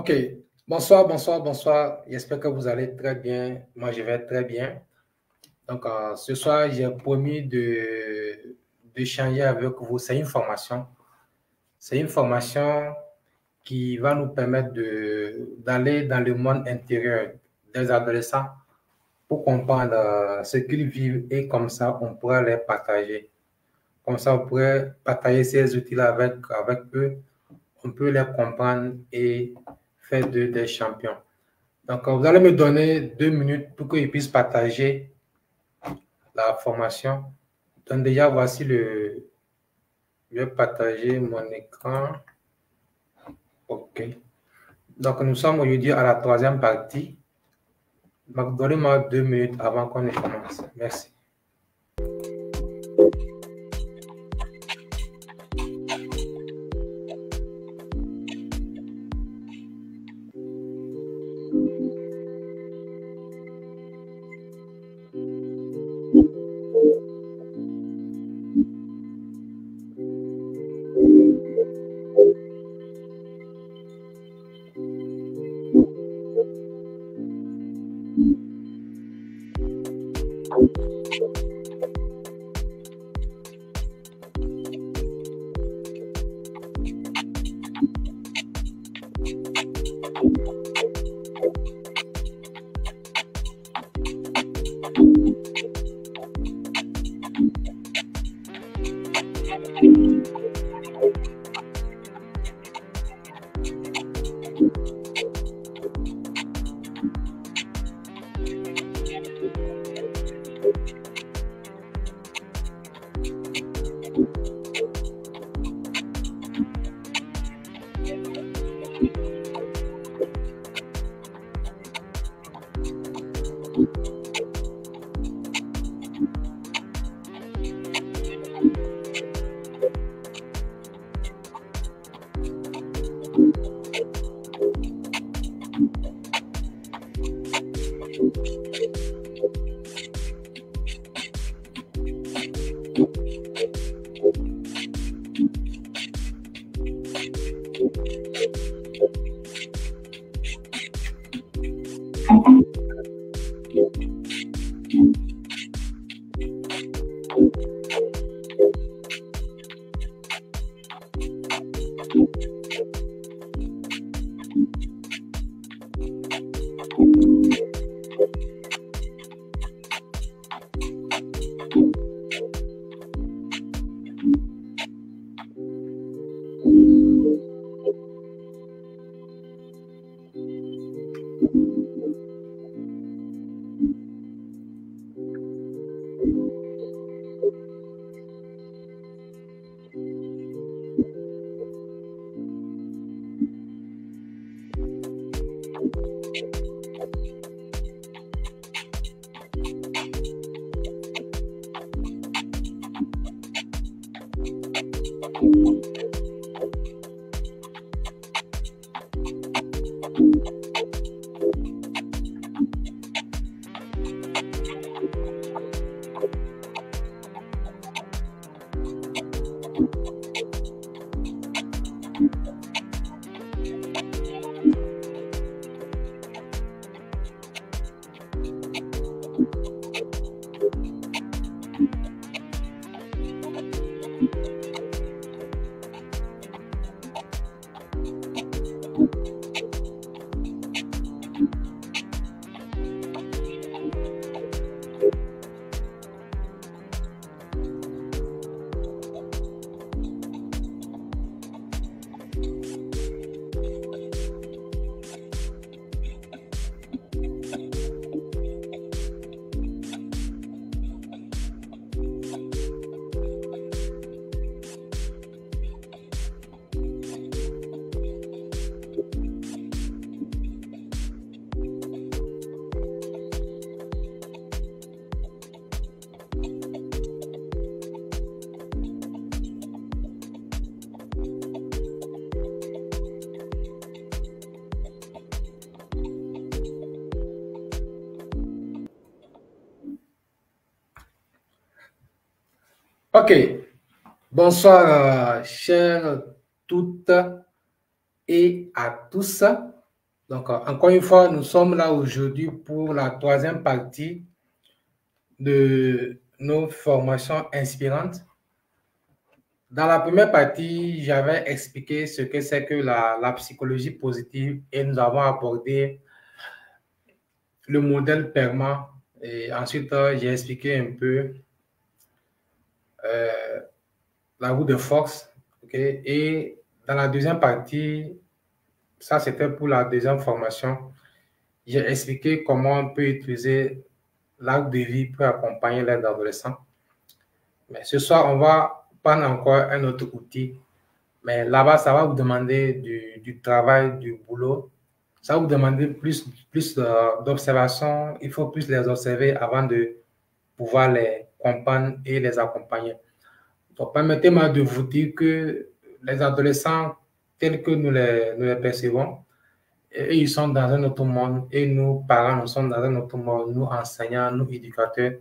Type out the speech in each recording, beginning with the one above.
Ok, bonsoir, bonsoir, bonsoir. J'espère que vous allez très bien. Moi, je vais très bien. Donc, ce soir, j'ai promis d'échanger avec vous. C'est une formation. C'est une formation qui va nous permettre d'aller dans le monde intérieur des adolescents pour comprendre ce qu'ils vivent et comme ça, on pourra les partager. Comme ça, on pourrait partager ces outils-là avec eux. On peut les comprendre et faire d'eux des champions. Donc, vous allez me donner 2 minutes pour qu'ils puissent partager la formation. Donc, déjà, voici je vais partager mon écran. OK. Donc, nous sommes aujourd'hui à la 3e partie. Donc, donnez-moi 2 minutes avant qu'on ne commence. Merci. Ok, bonsoir chers toutes et à tous. Donc, encore une fois, nous sommes là aujourd'hui pour la troisième partie de nos formations inspirantes. Dans la première partie, j'avais expliqué ce que c'est que la psychologie positive et nous avons abordé le modèle PERMA. Et ensuite, j'ai expliqué un peu la roue de force. Okay? Et dans la deuxième partie, ça c'était pour la deuxième formation, j'ai expliqué comment on peut utiliser l'arc de vie pour accompagner les adolescents. Mais ce soir, on va prendre encore un autre outil. Mais là-bas, ça va vous demander du travail, du boulot. Ça va vous demander plus d'observation. Il faut plus les observer avant de pouvoir les comprendre et les accompagner. Donc, permettez-moi de vous dire que les adolescents, tels que nous les percevons, et ils sont dans un autre monde et nous, parents, nous sommes dans un autre monde, nous, enseignants, nous, éducateurs.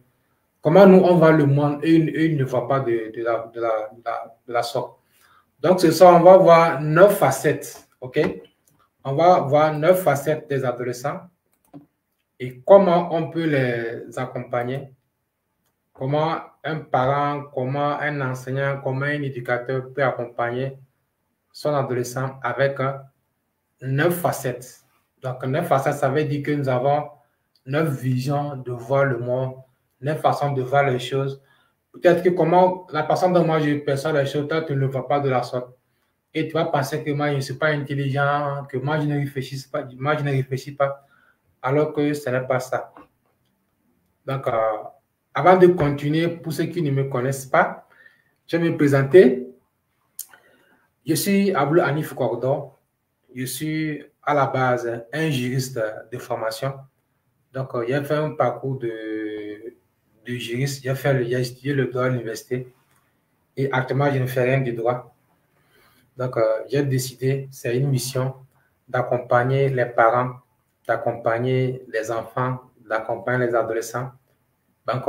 Comment nous, on voit le monde et ils ne voient pas de la sorte. Donc, ce soir, on va voir 9 facettes, OK? On va voir 9 facettes des adolescents et comment on peut les accompagner. Comment un parent, comment un enseignant, comment un éducateur peut accompagner son adolescent avec 9 facettes. Donc, 9 facettes, ça veut dire que nous avons 9 visions de voir le monde, 9 façons de voir les choses. Peut-être que comment la façon dont moi je perçois les choses, toi, tu ne le vois pas de la sorte. Et tu vas penser que moi, je ne suis pas intelligent, que moi, je ne réfléchis pas, alors que ce n'est pas ça. Donc, avant de continuer, pour ceux qui ne me connaissent pas, je vais me présenter. Je suis Abdul Hanif Cordon. Je suis à la base un juriste de formation. Donc, j'ai fait un parcours de juriste. J'ai étudié le droit à l'université. Et actuellement, je ne fais rien du droit. Donc, j'ai décidé, c'est une mission, d'accompagner les parents, d'accompagner les enfants, d'accompagner les adolescents. Donc,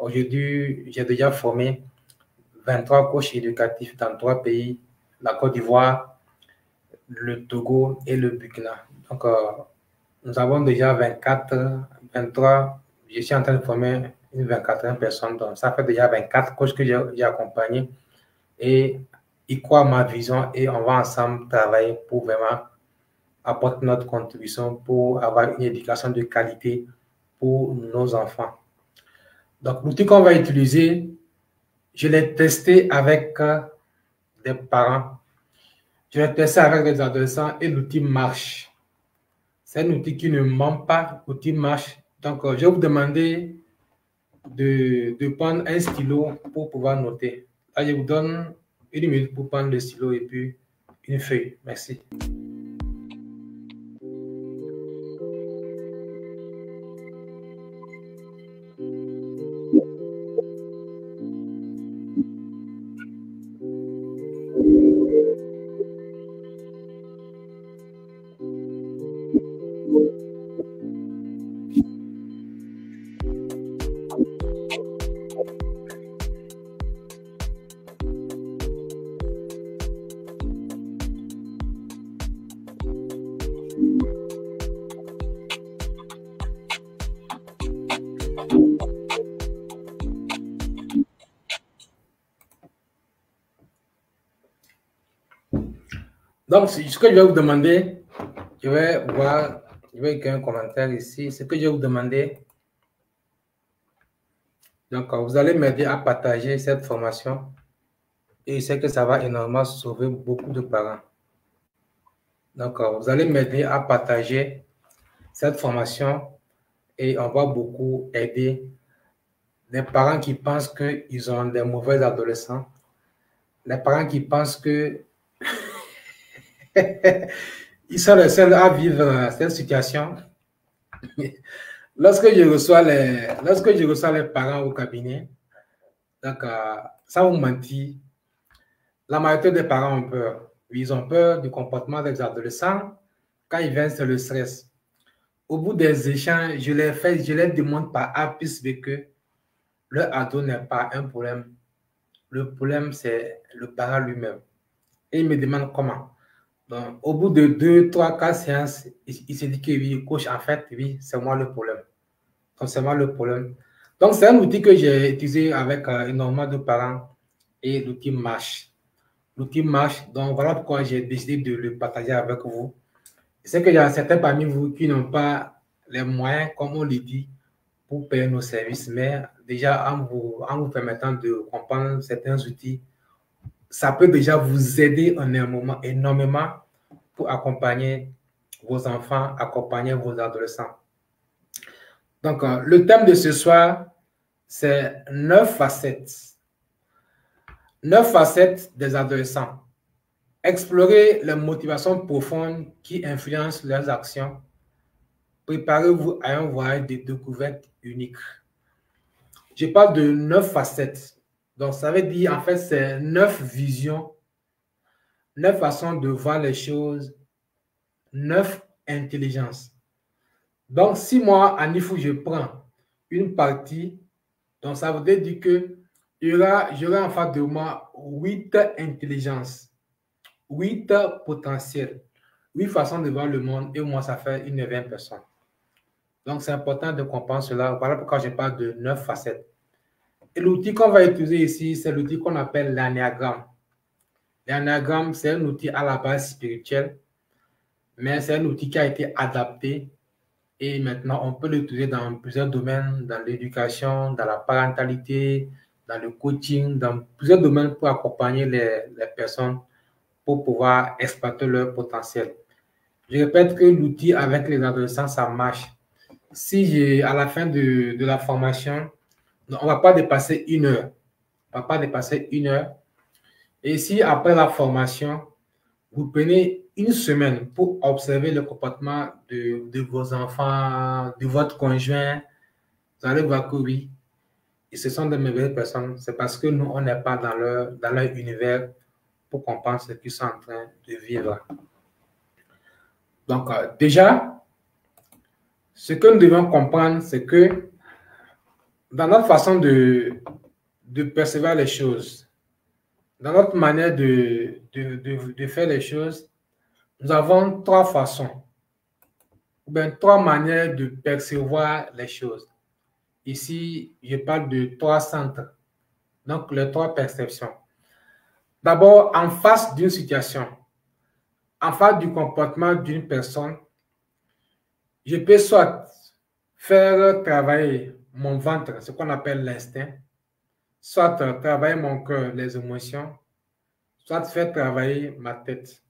aujourd'hui, j'ai déjà formé 23 coachs éducatifs dans 3 pays, la Côte d'Ivoire, le Togo et le Burkina. Donc, nous avons déjà 23, je suis en train de former une 24e personne, donc ça fait déjà 24 coachs que j'ai accompagnés. Et il croit à ma vision et on va ensemble travailler pour vraiment apporter notre contribution pour avoir une éducation de qualité pour nos enfants. Donc, l'outil qu'on va utiliser, je l'ai testé avec des parents, je l'ai testé avec des adolescents et l'outil marche. C'est un outil qui ne ment pas, l'outil marche. Donc, je vais vous demander de prendre un stylo pour pouvoir noter. Là, je vous donne 1 minute pour prendre le stylo et puis une feuille. Merci. Donc, ce que je vais vous demander, je vais écrire un commentaire ici. Ce que je vais vous demander, donc vous allez m'aider à partager cette formation et je sais que ça va énormément sauver beaucoup de parents. Donc, vous allez m'aider à partager cette formation et on va beaucoup aider les parents qui pensent qu'ils ont des mauvais adolescents, les parents qui pensent que ils sont les seuls à vivre cette situation. Lorsque je reçois les parents au cabinet, donc, sans vous mentir, la majorité des parents ont peur. Ils ont peur du comportement des adolescents. Quand ils viennent, c'est le stress. Au bout des échanges, je les demande par A plus B que leur ado n'est pas un problème. Le problème, c'est le parent lui-même. Et il me demande comment. Donc, au bout de 2, 3, 4 séances, il se dit que oui, coach, en fait, oui, c'est moi le problème. Donc, c'est moi le problème. Donc, c'est un outil que j'ai utilisé avec énormément de parents et l'outil marche. L'outil marche. Donc, voilà pourquoi j'ai décidé de le partager avec vous. Je sais qu'il y a certains parmi vous qui n'ont pas les moyens, comme on le dit, pour payer nos services, mais déjà, en vous permettant de comprendre certains outils, ça peut déjà vous aider énormément pour accompagner vos enfants, accompagner vos adolescents. Donc, le thème de ce soir, c'est 9 facettes. 9 facettes des adolescents. Explorer les motivations profondes qui influencent leurs actions. Préparez-vous à un voyage de découverte unique. Je parle de 9 facettes. Donc, ça veut dire, en fait, c'est 9 visions, 9 façons de voir les choses, 9 intelligences. Donc, si moi, à Nifou, je prends une partie, donc ça veut dire que j'aurai en face de moi 8 intelligences, 8 potentiels, 8 façons de voir le monde, et moi, ça fait une 20 personnes. Donc, c'est important de comprendre cela. Voilà pourquoi je parle de 9 facettes. Et l'outil qu'on va utiliser ici, c'est l'outil qu'on appelle l'anagramme. L'anagramme, c'est un outil à la base spirituelle, mais c'est un outil qui a été adapté et maintenant on peut l'utiliser dans plusieurs domaines, dans l'éducation, dans la parentalité, dans le coaching, dans plusieurs domaines pour accompagner les personnes pour pouvoir exploiter leur potentiel. Je répète que l'outil avec les adolescents, ça marche. Si à la fin de la formation, on ne va pas dépasser 1 heure. On ne va pas dépasser 1 heure. Et si après la formation, vous prenez 1 semaine pour observer le comportement de vos enfants, de votre conjoint, vous allez voir que oui, et ce sont de merveilleuses personnes. C'est parce que nous, on n'est pas dans leur univers pour comprendre ce qu'ils sont en train de vivre. Donc, déjà, ce que nous devons comprendre, c'est que dans notre façon de percevoir les choses, dans notre manière de faire les choses, nous avons 3 façons, ou bien 3 manières de percevoir les choses. Ici, je parle de 3 centres, donc les 3 perceptions. D'abord, en face d'une situation, en face du comportement d'une personne, je peux soit faire travailler mon ventre, ce qu'on appelle l'instinct, soit travailler mon cœur, les émotions, soit faire travailler ma tête.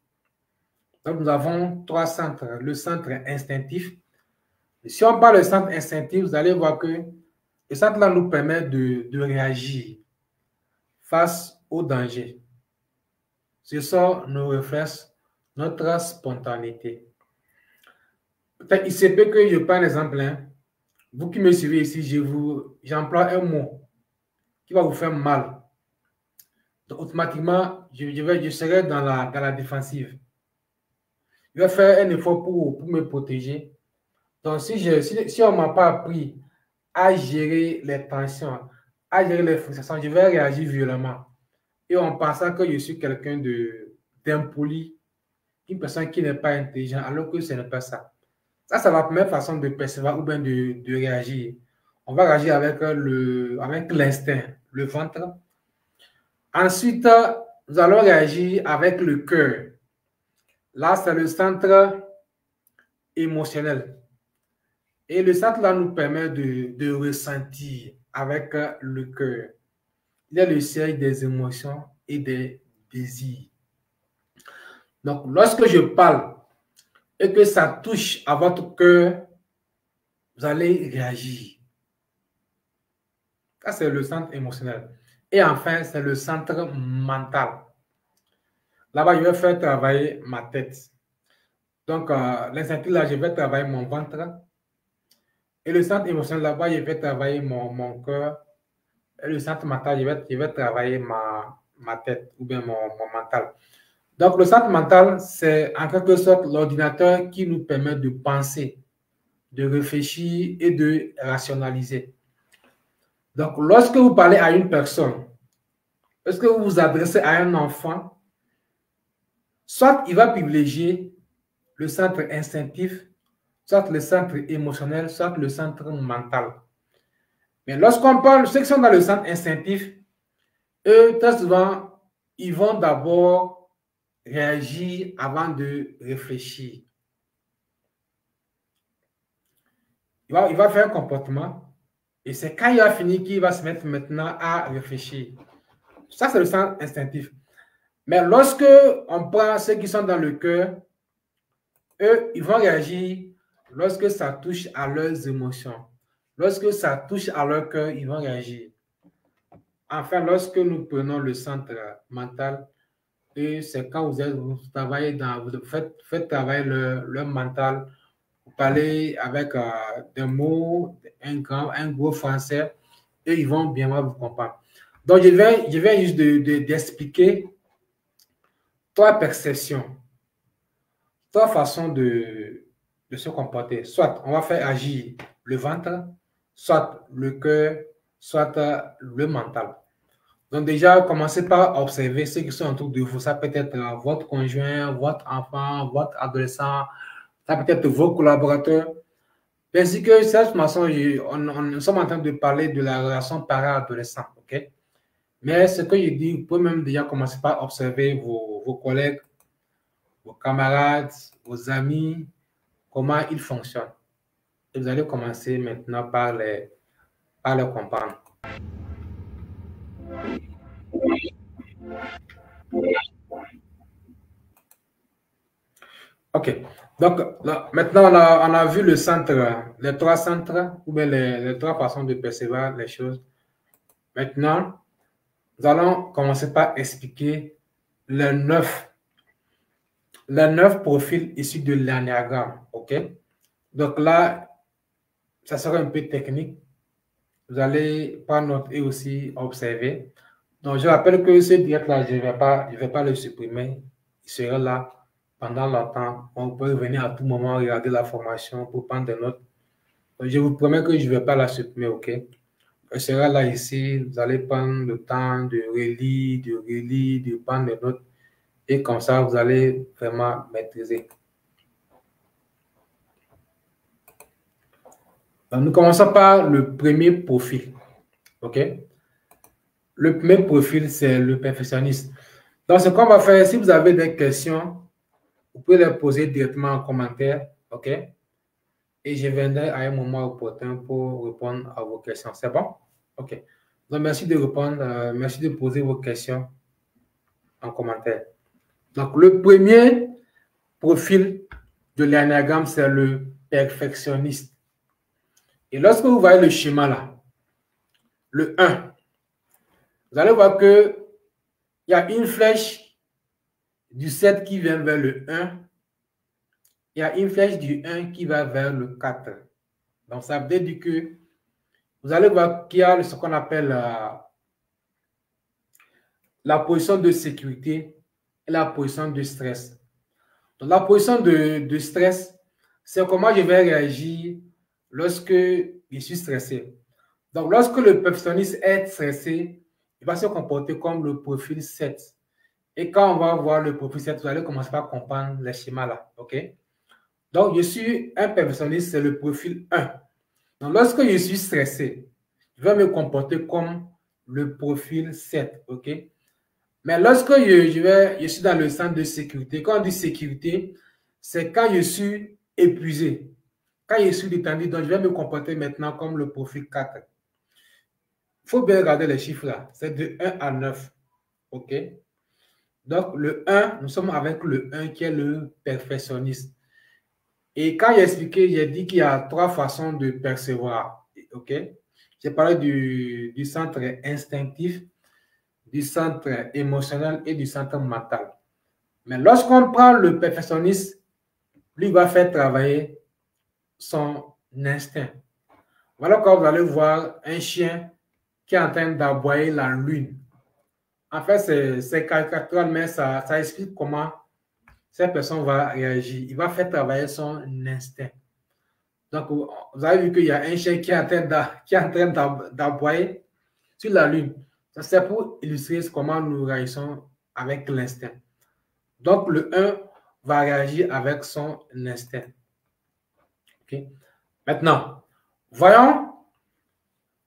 Donc, nous avons trois centres. Le centre instinctif. Si on parle de centre instinctif, vous allez voir que le centre-là nous permet de réagir face au danger. Ce sont nos réflexes, notre spontanéité. Peut-être il se peut que je prenne un exemple. Hein. Vous qui me suivez ici, j'emploie un mot qui va vous faire mal. Donc, automatiquement, je serai dans la défensive. Je vais faire un effort pour me protéger. Donc, si on ne m'a pas appris à gérer les tensions, à gérer les frustrations, je vais réagir violemment. Et en pensant que je suis quelqu'un d'impoli, une personne qui n'est pas intelligente, alors que ce n'est pas ça. Ça, c'est la première façon de percevoir ou bien de réagir. On va réagir avec l'instinct, le ventre. Ensuite, nous allons réagir avec le cœur. Là, c'est le centre émotionnel. Et le centre-là nous permet de ressentir avec le cœur. Il y a le siège des émotions et des désirs. Donc, lorsque je parle et que ça touche à votre cœur, vous allez réagir. Ça, c'est le centre émotionnel. Et enfin, c'est le centre mental. Là-bas, je vais faire travailler ma tête. Donc, l'instinctif, là, je vais travailler mon ventre. Et le centre émotionnel, là-bas, je vais travailler mon cœur. Et le centre mental, je vais travailler ma tête ou bien mon mental. Donc, le centre mental, c'est en quelque sorte l'ordinateur qui nous permet de penser, de réfléchir et de rationaliser. Donc, lorsque vous parlez à une personne, lorsque vous vous adressez à un enfant, soit il va privilégier le centre instinctif, soit le centre émotionnel, soit le centre mental. Mais lorsqu'on parle, ceux qui sont dans le centre instinctif, eux, très souvent, ils vont d'abord réagir avant de réfléchir. Il va faire un comportement et c'est quand il a fini qu'il va se mettre maintenant à réfléchir. Ça, c'est le sens instinctif. Mais lorsque on prend ceux qui sont dans le cœur, eux, ils vont réagir lorsque ça touche à leurs émotions. Lorsque ça touche à leur cœur, ils vont réagir. Enfin, lorsque nous prenons le centre mental, et c'est quand vous travaillez vous faites travailler le mental, vous parlez avec des mots, un gros français, et ils vont bien vous comprendre. Donc, je vais juste d'expliquer trois perceptions, trois façons de se comporter. Soit on va faire agir le ventre, soit le cœur, soit le mental. Donc déjà, commencez par observer ceux qui sont autour de vous. Ça peut être votre conjoint, votre enfant, votre adolescent, ça peut être vos collaborateurs. Ainsi que cette façon, nous sommes en train de parler de la relation parent-adolescent, ok? Mais ce que je dis, vous pouvez même déjà commencer par observer vos collègues, vos camarades, vos amis, comment ils fonctionnent. Et vous allez commencer maintenant par les comprendre. OK. Donc, là, maintenant, on a vu le centre, les trois centres, ou bien les trois façons de percevoir les choses. Maintenant, nous allons commencer par expliquer les neuf profils issus de l'ennéagramme. OK? Donc là, ça sera un peu technique. Vous allez prendre note et aussi observer. Donc, je rappelle que ce direct-là, je ne vais pas le supprimer. Il sera là pendant longtemps. On peut venir à tout moment regarder la formation pour prendre des notes. Donc, je vous promets que je ne vais pas la supprimer, OK? Elle sera là ici. Vous allez prendre le temps de relire, de prendre des notes. Et comme ça, vous allez vraiment maîtriser. Donc, nous commençons par le premier profil. OK? Le premier profil, c'est le perfectionniste. Donc, ce qu'on va faire, si vous avez des questions, vous pouvez les poser directement en commentaire, OK? Et je viendrai à un moment opportun pour répondre à vos questions. C'est bon? OK. Donc, merci de répondre, merci de poser vos questions en commentaire. Donc, le premier profil de l'énéagramme, c'est le perfectionniste. Et lorsque vous voyez le schéma là, le 1, vous allez voir qu'il y a une flèche du 7 qui vient vers le 1. Il y a une flèche du 1 qui va vers le 4. Donc, ça veut dire que vous allez voir qu'il y a ce qu'on appelle la position de sécurité et la position de stress. Donc, la position de stress, c'est comment je vais réagir lorsque je suis stressé. Donc, lorsque le perfectionniste est stressé, il va se comporter comme le profil 7. Et quand on va voir le profil 7, vous allez commencer par comprendre les schémas là. OK? Donc, je suis un perfectionniste, c'est le profil 1. Donc, lorsque je suis stressé, je vais me comporter comme le profil 7. OK? Mais lorsque je suis dans le centre de sécurité, quand on dit sécurité, c'est quand je suis épuisé, quand je suis détendu, donc je vais me comporter maintenant comme le profil 4. Il faut bien regarder les chiffres là, c'est de 1 à 9. OK? Donc, le 1, nous sommes avec le 1 qui est le perfectionniste. Et quand j'ai expliqué, j'ai dit qu'il y a 3 façons de percevoir. OK? J'ai parlé du centre instinctif, du centre émotionnel et du centre mental. Mais lorsqu'on prend le perfectionniste, lui va faire travailler son instinct. Voilà quand vous allez voir un chien qui est en train d'aboyer la lune. En fait, c'est caricatural, mais ça explique comment cette personne va réagir. Il va faire travailler son instinct. Donc, vous avez vu qu'il y a un chien qui est en train d'aboyer sur la lune. C'est pour illustrer comment nous réagissons avec l'instinct. Donc, le 1 va réagir avec son instinct. Okay? Maintenant, voyons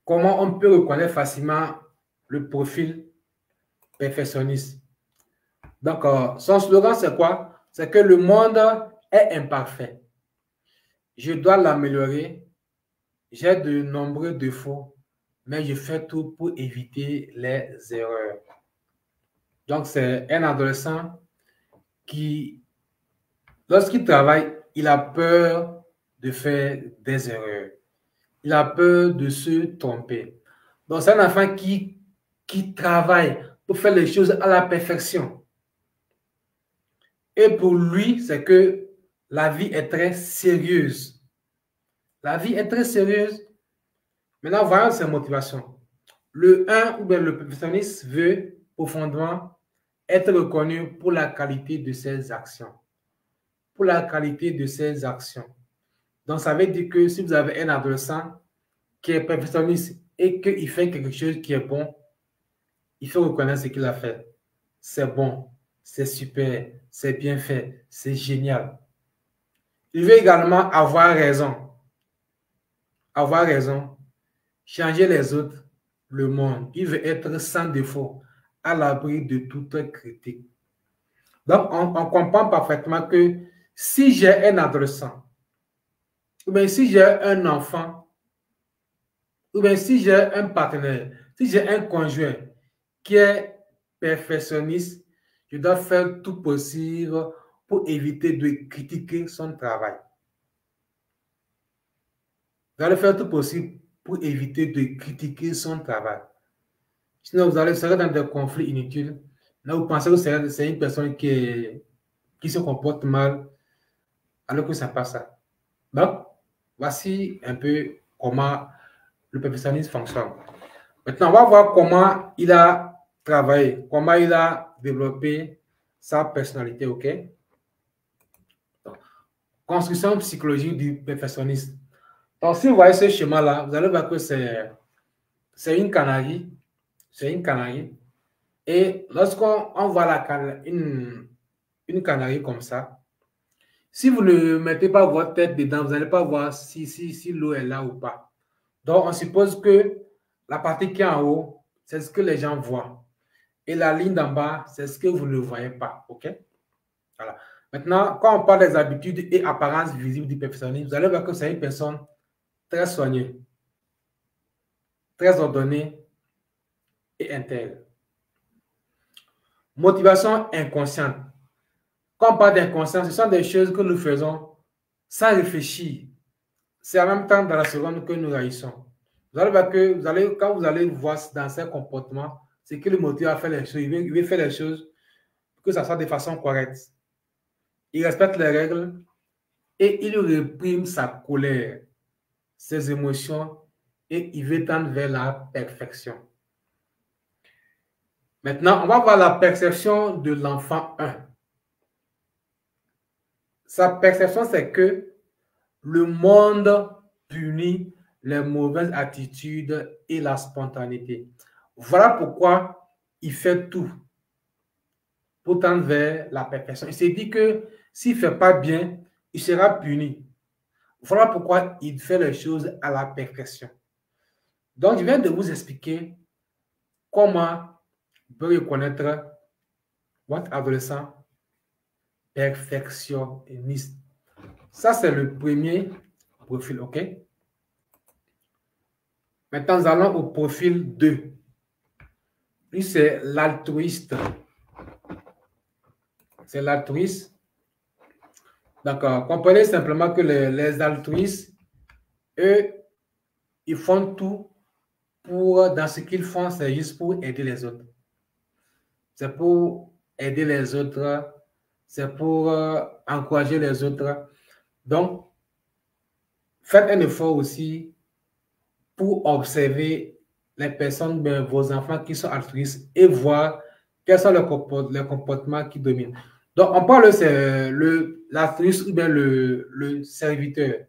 comment on peut reconnaître facilement le profil perfectionniste. Donc, son slogan, c'est quoi? C'est que le monde est imparfait. Je dois l'améliorer. J'ai de nombreux défauts, mais je fais tout pour éviter les erreurs. Donc, c'est un adolescent qui, lorsqu'il travaille, il a peur de faire des erreurs. Il a peur de se tromper. Donc, c'est un enfant qui travaille pour faire les choses à la perfection. Et pour lui, c'est que la vie est très sérieuse. La vie est très sérieuse. Maintenant, voyons ses motivations. Le 1 ou bien le perfectionniste veut profondément être reconnu pour la qualité de ses actions. Pour la qualité de ses actions. Donc, ça veut dire que si vous avez un adolescent qui est perfectionniste et qu'il fait quelque chose qui est bon, il faut reconnaître ce qu'il a fait. C'est bon, c'est super, c'est bien fait, c'est génial. Il veut également avoir raison. Avoir raison, changer les autres, le monde. Il veut être sans défaut, à l'abri de toute critique. Donc, on comprend parfaitement que si j'ai un adolescent, ou bien si j'ai un enfant, ou bien si j'ai un partenaire, si j'ai un conjoint qui est perfectionniste, je dois faire tout possible pour éviter de critiquer son travail. Vous allez faire tout possible pour éviter de critiquer son travail. Sinon, vous allez serez dans des conflits inutiles. Là, vous pensez que c'est une personne qui se comporte mal, alors que ça passe ça. Donc, voici un peu comment le perfectionnisme fonctionne. Maintenant, on va voir comment il a travaillé, comment il a développé sa personnalité, OK? Donc, construction psychologique du perfectionniste. Donc, si vous voyez ce schéma-là, vous allez voir que c'est une canarie. C'est une canarie. Et lorsqu'on voit une canarie comme ça, si vous ne mettez pas votre tête dedans, vous n'allez pas voir si l'eau est là ou pas. Donc, on suppose que la partie qui est en haut, c'est ce que les gens voient. Et la ligne d'en bas, c'est ce que vous ne voyez pas. OK? Voilà. Maintenant, quand on parle des habitudes et apparences visibles du perfectionnisme, vous allez voir que c'est une personne très soignée, très ordonnée et intègre. Motivation inconsciente. Quand on parle d'inconscience, ce sont des choses que nous faisons sans réfléchir. C'est en même temps dans la seconde que nous réagissons. Vous allez voir que quand vous allez voir dans ces comportements, c'est que le motive à faire les choses. Il veut faire les choses pour que ça soit de façon correcte. Il respecte les règles et il réprime sa colère, ses émotions et il veut tendre vers la perfection. Maintenant, on va voir la perception de l'enfant 1. Sa perception, c'est que le monde punit les mauvaises attitudes et la spontanéité. Voilà pourquoi il fait tout pour tendre vers la perfection. Il s'est dit que s'il ne fait pas bien, il sera puni. Voilà pourquoi il fait les choses à la perfection. Donc, je viens de vous expliquer comment vous pouvez reconnaître votre adolescent perfectionniste. Ça, c'est le premier profil, OK? Maintenant, nous allons au profil 2. Lui, c'est l'altruiste. C'est l'altruiste. Donc, comprenez simplement que les altruistes, eux, ils font tout dans ce qu'ils font, c'est juste pour aider les autres. C'est pour aider les autres, c'est pour encourager les autres. Donc, faites un effort aussi pour observer les personnes, vos enfants qui sont altruistes et voir quels sont les comportements qui dominent. Donc, on parle, c'est l'altruiste ou bien le serviteur.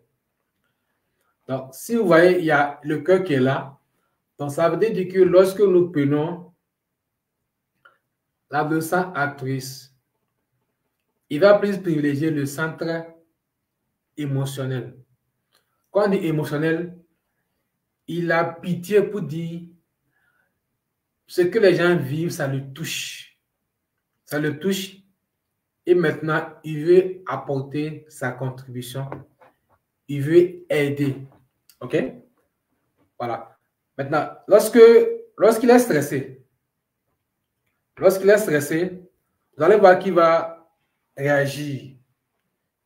Donc, si vous voyez, il y a le cœur qui est là. Donc, ça veut dire que lorsque nous prenons l'adolescent altruiste, il va plus privilégier le centre émotionnel. Quand on dit émotionnel, il a pitié pour dire ce que les gens vivent, ça le touche. Ça le touche et maintenant, il veut apporter sa contribution. Il veut aider. OK? Voilà. Maintenant, lorsqu'il est stressé, vous allez voir qu'il va réagir.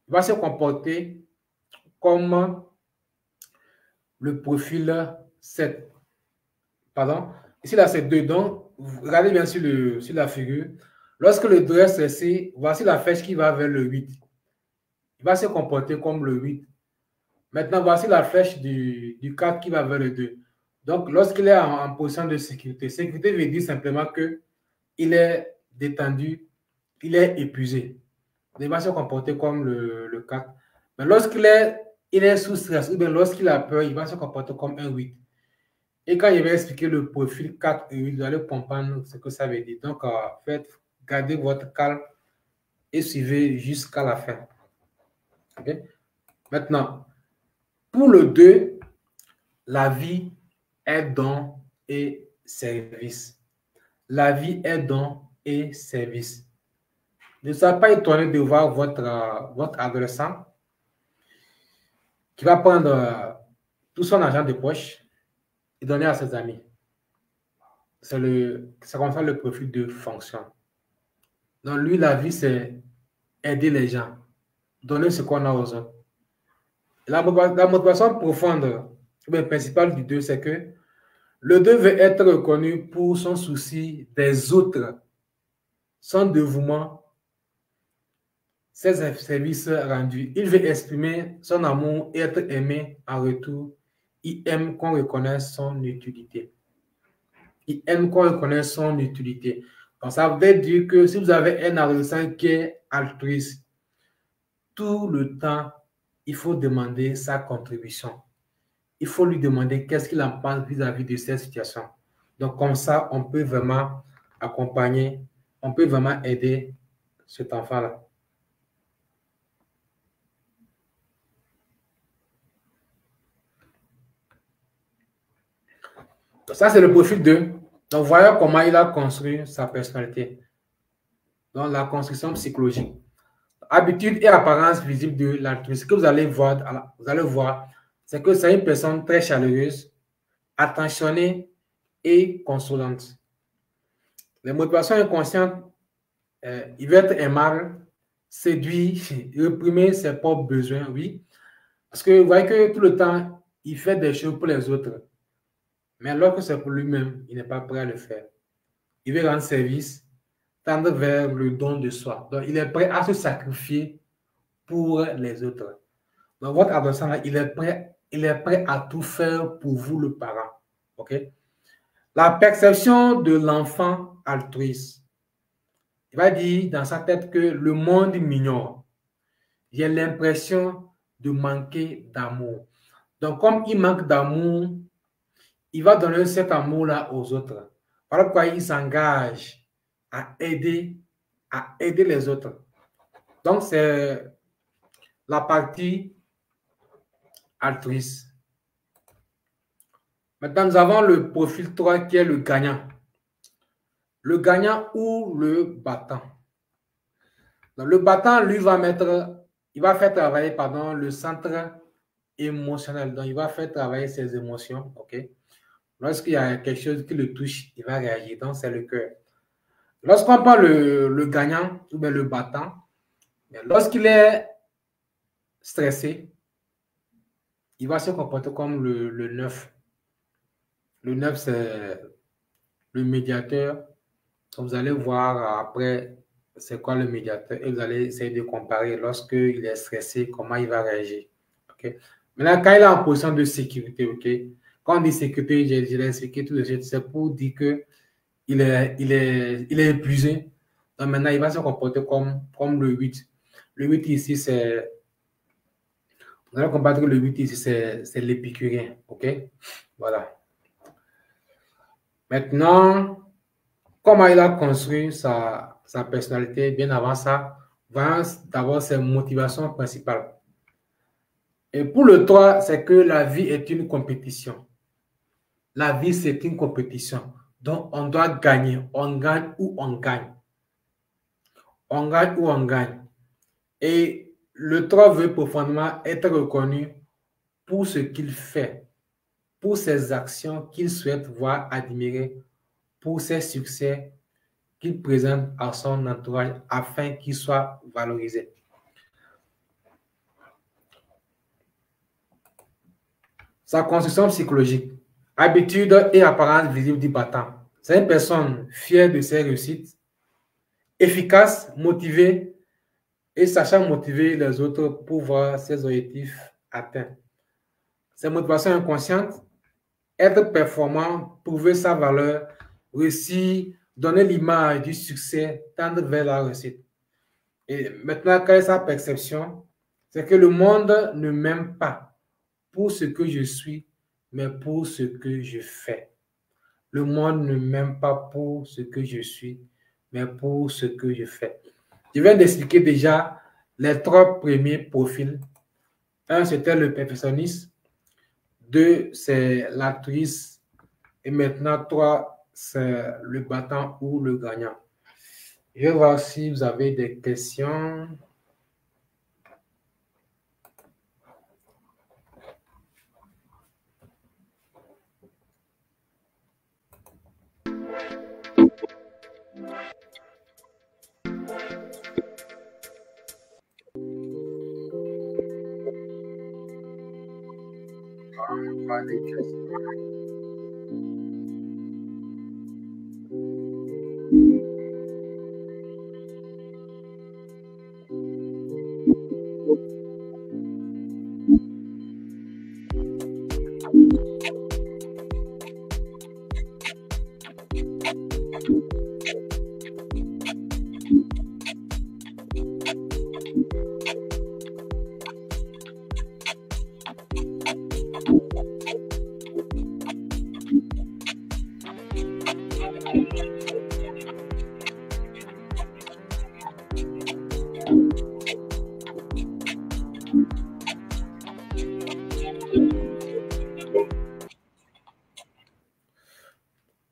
Il va se comporter comme le profil 7. Pardon. Ici, là, c'est 2. Donc, regardez bien sur la figure. Lorsque le 2 est stressé, voici la flèche qui va vers le 8. Il va se comporter comme le 8. Maintenant, voici la flèche du 4 qui va vers le 2. Donc, lorsqu'il est en position de sécurité, sécurité veut dire simplement qu'il est détendu, il est épuisé. Il va se comporter comme le 4. Mais lorsqu'il est sous stress ou bien lorsqu'il a peur, il va se comporter comme un 8. Et quand il va expliquer le profil 4 et 8, vous allez comprendre ce que ça veut dire. Donc, gardez votre calme et suivez jusqu'à la fin. Okay? Maintenant, pour le 2, la vie est don et service. La vie est don et service. Ne soyez pas étonné de voir votre adolescent qui va prendre tout son argent de poche et donner à ses amis. Ça concerne le profil de fonction. Donc, lui, la vie, c'est aider les gens, donner ce qu'on a aux autres. La motivation profonde, ou principale du 2, c'est que le 2 veut être reconnu pour son souci des autres, son dévouement, ses services rendus. Il veut exprimer son amour et être aimé en retour. Il aime qu'on reconnaisse son utilité. Il aime qu'on reconnaisse son utilité. Donc, ça veut dire que si vous avez un adolescent qui est altruiste, tout le temps, il faut demander sa contribution. Il faut lui demander qu'est-ce qu'il en pense vis-à-vis de cette situation. Donc, comme ça, on peut vraiment accompagner, on peut vraiment aider cet enfant-là. Ça, c'est le profil 2. Donc, voyez comment il a construit sa personnalité. Donc, la construction psychologique. Habitude et apparence visible de l'altruisme. Ce que vous allez voir, c'est que c'est une personne très chaleureuse, attentionnée et consolante. Les motivations inconscientes, il veut être aimable, séduire, réprimer ses propres besoins, oui. Parce que vous voyez que tout le temps, il fait des choses pour les autres. Mais lorsque c'est pour lui-même, il n'est pas prêt à le faire. Il veut rendre service, tendre vers le don de soi. Donc, il est prêt à se sacrifier pour les autres. Donc, votre adolescent, il est prêt à tout faire pour vous, le parent. OK? La perception de l'enfant altruiste. Il va dire dans sa tête que le monde m'ignore. J'ai l'impression de manquer d'amour. Donc, comme il manque d'amour, il va donner cet amour-là aux autres. Voilà pourquoi il s'engage à aider les autres. Donc, c'est la partie altruiste. Maintenant, nous avons le profil 3 qui est le gagnant. Le gagnant ou le battant. Donc, le battant, lui, il va faire travailler le centre émotionnel. Donc, il va faire travailler ses émotions. OK? Lorsqu'il y a quelque chose qui le touche, il va réagir. Donc, c'est le cœur. Lorsqu'on parle le gagnant ou bien le battant, lorsqu'il est stressé, il va se comporter comme le 9. Le 9, c'est le médiateur. Vous allez voir après c'est quoi le médiateur et vous allez essayer de comparer lorsqu'il est stressé, comment il va réagir. Okay? Maintenant, quand il est en position de sécurité, okay? Quand on dit sécurité, je l'ai expliqué tout de suite, c'est pour dire qu'il est épuisé. Donc maintenant, il va se comporter comme le 8. Le 8 ici, c'est... Vous allez comprendre que le 8 ici, c'est l'épicurien. OK? Voilà. Maintenant, comment il a construit sa personnalité bien avant ça, voyons d'abord ses motivations principales. Et pour le 3, c'est que la vie est une compétition. La vie, c'est une compétition. Donc, on doit gagner. On gagne ou on gagne. On gagne ou on gagne. Et le 3 veut profondément être reconnu pour ce qu'il fait, pour ses actions qu'il souhaite voir admirées, pour ses succès qu'il présente à son entourage afin qu'il soit valorisé. Sa construction psychologique, habitude et apparence visible du battant. C'est une personne fière de ses réussites, efficace, motivée et sachant motiver les autres pour voir ses objectifs atteints. Ses motivations inconscientes, être performant, prouver sa valeur, réussir, donner l'image du succès, tendre vers la réussite. Et maintenant, quelle est sa perception? C'est que le monde ne m'aime pas pour ce que je suis, mais pour ce que je fais. Le monde ne m'aime pas pour ce que je suis, mais pour ce que je fais. Je viens d'expliquer déjà les 3 premiers profils. 1, c'était le perfectionniste. 2, c'est l'actrice. Et maintenant, 3, c'est le battant ou le gagnant. Je vais voir si vous avez des questions. Pas des questions.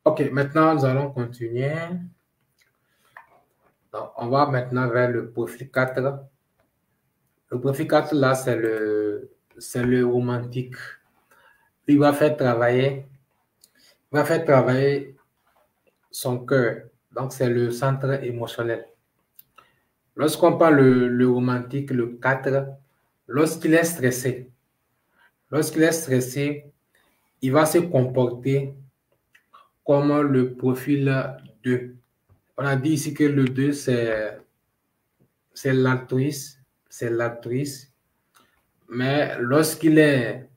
OK, maintenant, nous allons continuer. Donc, on va maintenant vers le profil 4. Le profil 4, là, c'est le romantique. Il va faire travailler son cœur. Donc, c'est le centre émotionnel. Lorsqu'on parle le romantique, le 4, lorsqu'il est stressé, il va se comporter comme le profil 2. On a dit ici que le 2, c'est l'altruisme, mais lorsqu'il est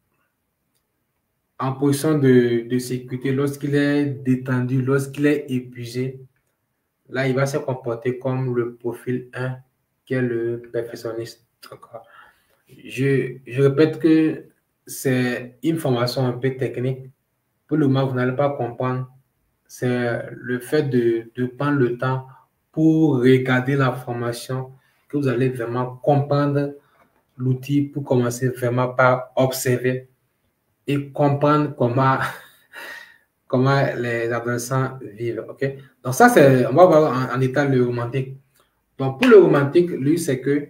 en position de sécurité, lorsqu'il est détendu, lorsqu'il est épuisé, là, il va se comporter comme le profil 1, qui est le perfectionniste. Je répète que c'est une formation un peu technique. Pour le moment, vous n'allez pas comprendre. C'est le fait de prendre le temps pour regarder la formation que vous allez vraiment comprendre l'outil pour commencer vraiment par observer et comprendre comment les adolescents vivent. OK? Donc, ça, on va voir en état le romantique. Donc, pour le romantique, lui, c'est que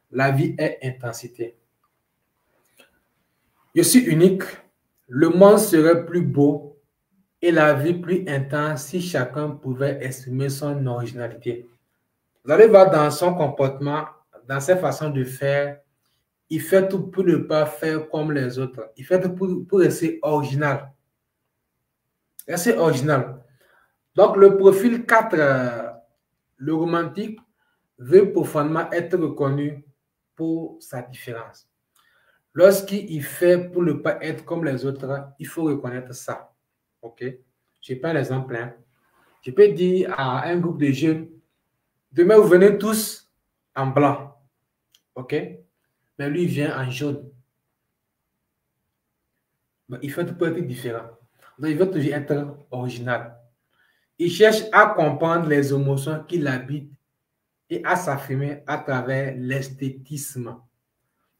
la vie est intensité. Je suis unique. Le monde serait plus beau et la vie plus intense si chacun pouvait exprimer son originalité. Vous allez voir dans son comportement, dans sa façon de faire, il fait tout pour ne pas faire comme les autres. Il fait tout pour rester original. Rester original. Donc, le profil 4, le romantique, veut profondément être reconnu pour sa différence. Lorsqu'il fait pour ne pas être comme les autres, il faut reconnaître ça. OK? Je prends l'exemple. Je peux dire à un groupe de jeunes, demain, vous venez tous en blanc. OK? Mais lui, il vient en jaune. Il fait tout pour être différent. Donc, il veut toujours être original. Il cherche à comprendre les émotions qui l'habitent et à s'affirmer à travers l'esthétisme.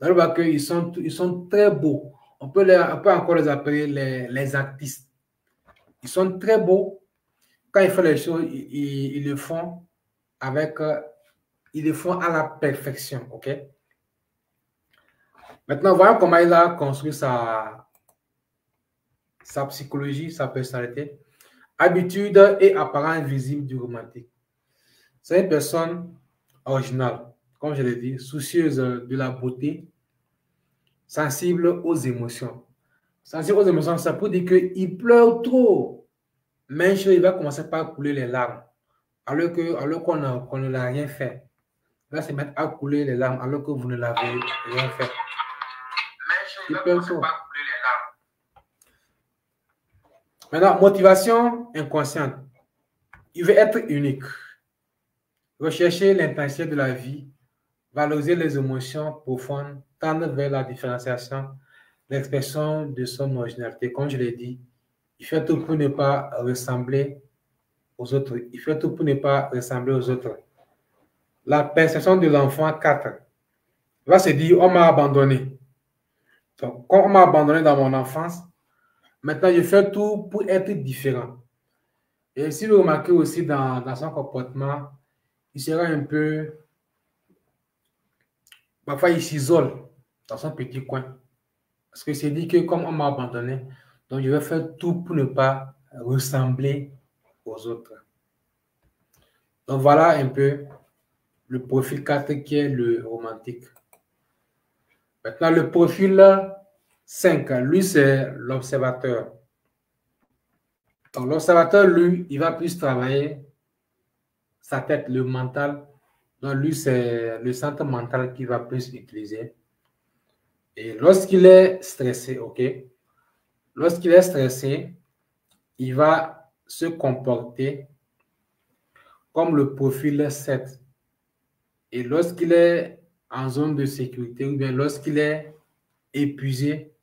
On voit qu'ils sont très beaux. On peut encore les appeler les artistes. Ils sont très beaux. Quand ils font les choses, ils le font ils le font à la perfection. OK? Maintenant, voyons comment il a construit sa psychologie, sa personnalité. Habitude et apparence visible du romantique. C'est une personne originale, comme je l'ai dit, soucieuse de la beauté, sensible aux émotions. Sensible aux émotions, ça peut dire qu'il pleure trop. Mais il va commencer par couler les larmes, alors qu'on ne l'a rien fait. Il va se mettre à couler les larmes alors que vous ne l'avez rien fait. Il pleure trop. Maintenant, motivation inconsciente. Il veut être unique. Rechercher l'intensité de la vie, valoriser les émotions profondes, tendre vers la différenciation, l'expression de son originalité. Comme je l'ai dit, il fait tout pour ne pas ressembler aux autres. Il fait tout pour ne pas ressembler aux autres. La perception de l'enfant 4 va se dire, on m'a abandonné. Donc, quand on m'a abandonné dans mon enfance, maintenant je fais tout pour être différent. Et si vous remarquez aussi dans son comportement, il sera un peu, parfois il s'isole dans son petit coin. Parce que c'est dit que comme on m'a abandonné, donc je vais faire tout pour ne pas ressembler aux autres. Donc voilà un peu le profil 4 qui est le romantique. Maintenant, le profil 5, lui, c'est l'observateur. Donc l'observateur, lui, il va plus travailler sa tête, le mental. Donc lui, c'est le centre mental qu'il va plus utiliser. Et lorsqu'il est stressé, OK, lorsqu'il est stressé, il va se comporter comme le profil 7. Et lorsqu'il est en zone de sécurité ou bien lorsqu'il est épuisé,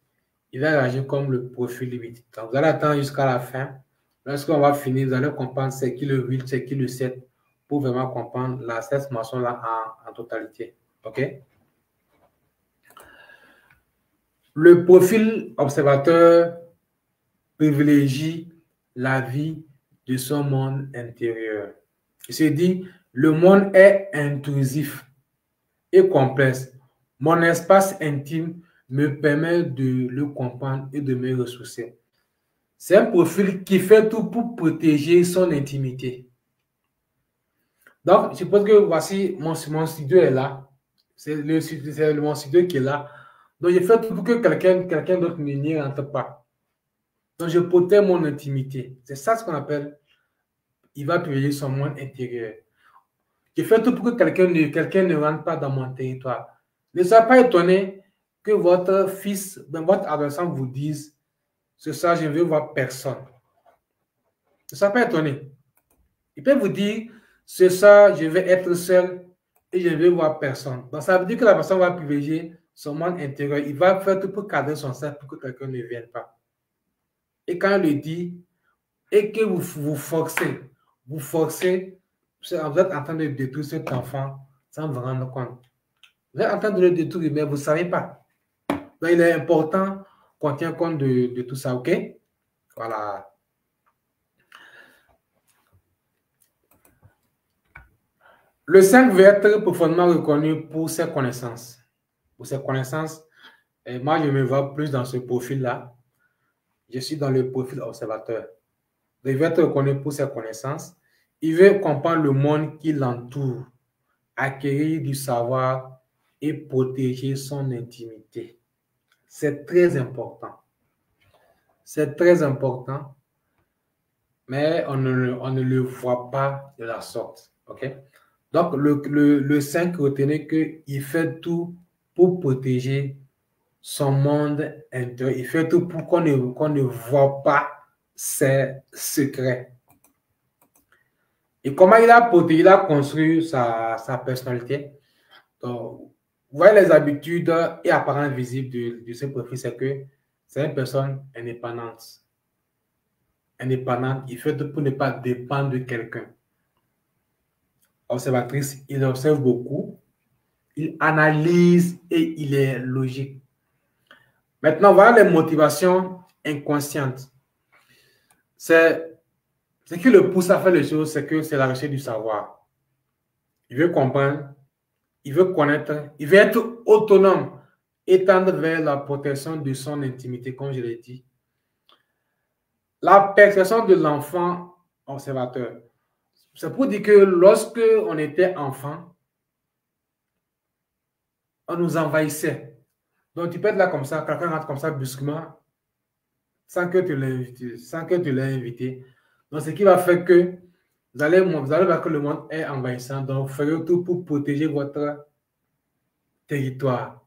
il va réagir comme le profil 8. Donc, vous allez attendre jusqu'à la fin. Lorsqu'on va finir, vous allez comprendre c'est qui le 8, c'est qui le 7 pour vraiment comprendre cette mention-là en totalité. OK? Le profil observateur privilégie la vie de son monde intérieur. Il se dit, le monde est intrusif et complexe. Mon espace intime me permet de le comprendre et de me ressourcer. C'est un profil qui fait tout pour protéger son intimité. Donc, je suppose que voici mon studio est là. C'est mon studio qui est là. Donc, je fais tout pour que quelqu'un d'autre n'y rentre pas. Donc, je protège mon intimité. C'est ça ce qu'on appelle, il va privilégier son monde intérieur. Je fais tout pour que quelqu'un ne rentre pas dans mon territoire. Ne soyez pas étonné que votre fils, votre adolescent vous dise, ce soir, je ne veux voir personne. Ne soyez pas étonné. Il peut vous dire, ce soir, je vais être seul et je ne veux voir personne. Donc, ça veut dire que la personne va privilégier son monde intérieur. Il va faire tout pour cadrer son cercle pour que quelqu'un ne vienne pas. Et quand il le dit, et que vous forcez, vous êtes en train de détruire cet enfant sans vous rendre compte. Vous êtes en train de le détruire, mais vous ne savez pas. Donc, il est important qu'on tienne compte de tout ça, ok? Voilà. Le 5 veut être profondément reconnu pour ses connaissances. Pour ses connaissances, et moi, je me vois plus dans ce profil-là. Je suis dans le profil observateur. Il veut être reconnu pour ses connaissances. Il veut comprendre le monde qui l'entoure, acquérir du savoir et protéger son intimité. C'est très important. C'est très important, mais on ne le voit pas de la sorte. Okay? Donc, le 5, retenez qu'il fait tout pour protéger son monde intérieur. Il fait tout pour qu'on ne voit pas ses secrets. Et comment il a construit sa personnalité. Donc, vous voyez les habitudes et apparences visibles de ce profil, c'est que c'est une personne indépendante. Indépendante, il fait tout pour ne pas dépendre de quelqu'un. Observatrice, il observe beaucoup, il analyse et il est logique. Maintenant, voilà les motivations inconscientes. Ce qui le pousse à faire les choses, c'est que c'est la recherche du savoir. Il veut comprendre, il veut connaître, il veut être autonome et tendre vers la protection de son intimité, comme je l'ai dit. La perception de l'enfant observateur. C'est pour dire que lorsque on était enfant, on nous envahissait. Donc, tu peux être là comme ça, quelqu'un rentre comme ça brusquement, sans que tu l'aies invité. Donc, ce qui va faire que vous allez voir que le monde est envahissant. Donc, faites tout pour protéger votre territoire,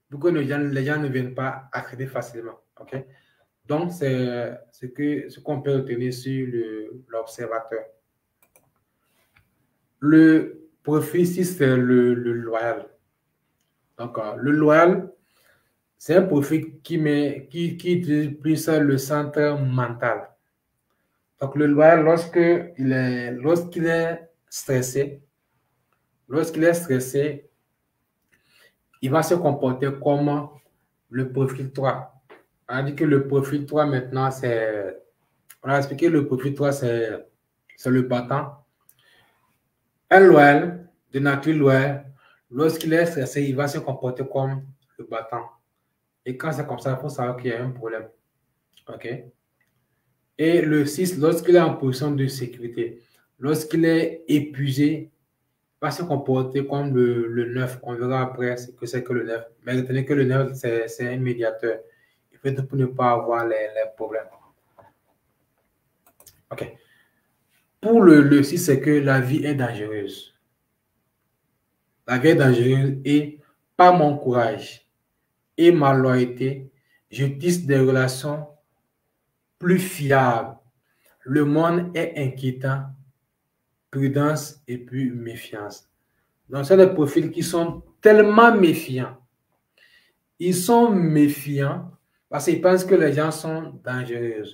pour que les gens ne viennent pas accéder facilement. Okay? Donc, c'est ce qu'on peut retenir sur l'observateur. Le profil ici, c'est le loyal. Donc, le loyal, c'est un profil qui utilise plus le centre mental. Donc, le loyal, lorsqu'il est stressé, il va se comporter comme le profil 3. On a dit que le profil 3 maintenant, on a expliqué le profil 3, c'est le battant. Un loyal, de nature loyale, lorsqu'il est stressé, il va se comporter comme le battant. Et quand c'est comme ça, il faut savoir qu'il y a un problème. OK? Et le 6, lorsqu'il est en position de sécurité, lorsqu'il est épuisé, il va se comporter comme le 9. On verra après ce que c'est que le 9. Mais retenez que le 9, c'est un médiateur. Il fait tout pour ne pas avoir les problèmes. OK. Pour le 6, c'est que la vie est dangereuse. La vie est dangereuse et par mon courage et ma loyauté, je tisse des relations plus fiables. Le monde est inquiétant, prudence et puis méfiance. Donc, c'est des profils qui sont tellement méfiants. Ils sont méfiants parce qu'ils pensent que les gens sont dangereux.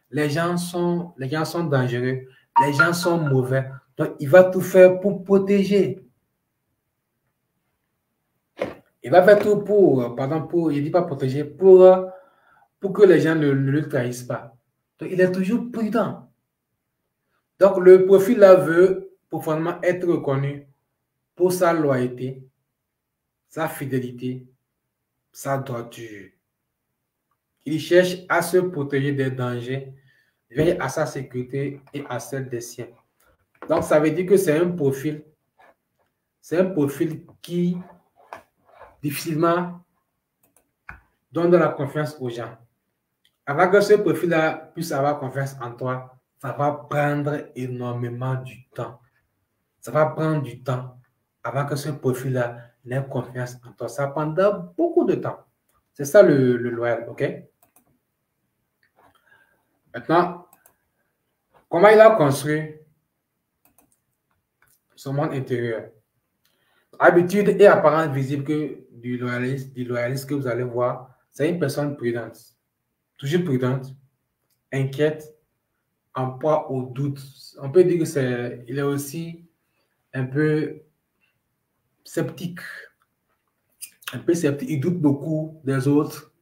Les gens sont dangereux. Les gens sont mauvais. Donc, il va tout faire pour protéger. Il va faire tout pour, je ne dis pas protéger, pour que les gens ne le trahissent pas. Donc, il est toujours prudent. Donc, le profil-là veut profondément être reconnu pour sa loyauté, sa fidélité, sa droiture. Il cherche à se protéger des dangers, veille à sa sécurité et à celle des siens. Donc, ça veut dire que c'est un profil qui difficilement donne de la confiance aux gens. Avant que ce profil-là puisse avoir confiance en toi, ça va prendre énormément du temps. Ça va prendre du temps avant que ce profil-là n'ait confiance en toi. Ça prendra beaucoup de temps. C'est ça le loyal, ok? Maintenant, comment il a construit son monde intérieur? Habitude et apparence visible que du loyaliste que vous allez voir, c'est une personne prudente, toujours prudente, inquiète, en proie au doute. On peut dire que il est aussi un peu sceptique. Un peu sceptique. Il doute beaucoup des autres.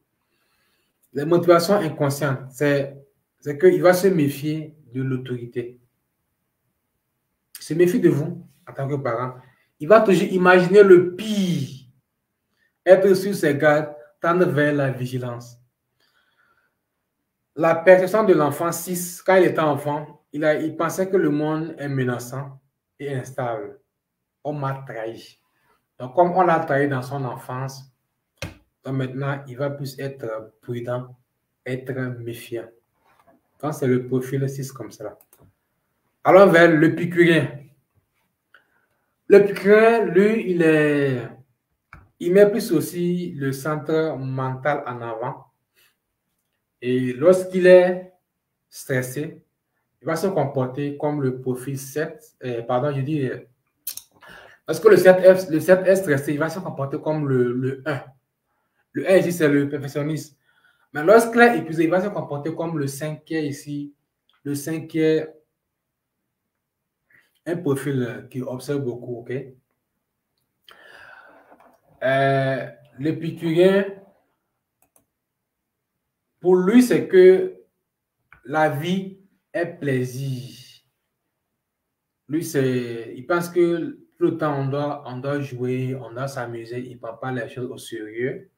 Les motivations inconscientes, c'est qu'il va se méfier de l'autorité. Il se méfie de vous en tant que parent. Il va toujours imaginer le pire, être sur ses gardes, tendre vers la vigilance. La perception de l'enfant 6, quand il était enfant, il pensait que le monde est menaçant et instable. On m'a trahi. Donc, comme on l'a trahi dans son enfance, donc maintenant, il va plus être prudent, être méfiant. Quand c'est le profil 6 comme ça. Allons vers l'épicurien. L'épicurien, lui, il met plus aussi le centre mental en avant. Et lorsqu'il est stressé, il va se comporter comme le profil 7. Lorsque le 7 est stressé, il va se comporter comme le 1. Le 1 ici, c'est le perfectionniste. Mais lorsqu'il est épuisé, il va se comporter comme le 5 qui est ici. Le 5 qui est un profil qui observe beaucoup, ok? L'épicurien, pour lui, c'est que la vie est plaisir. Lui, il pense que tout le temps, on doit jouer, on doit s'amuser. Il ne prend pas les choses au sérieux.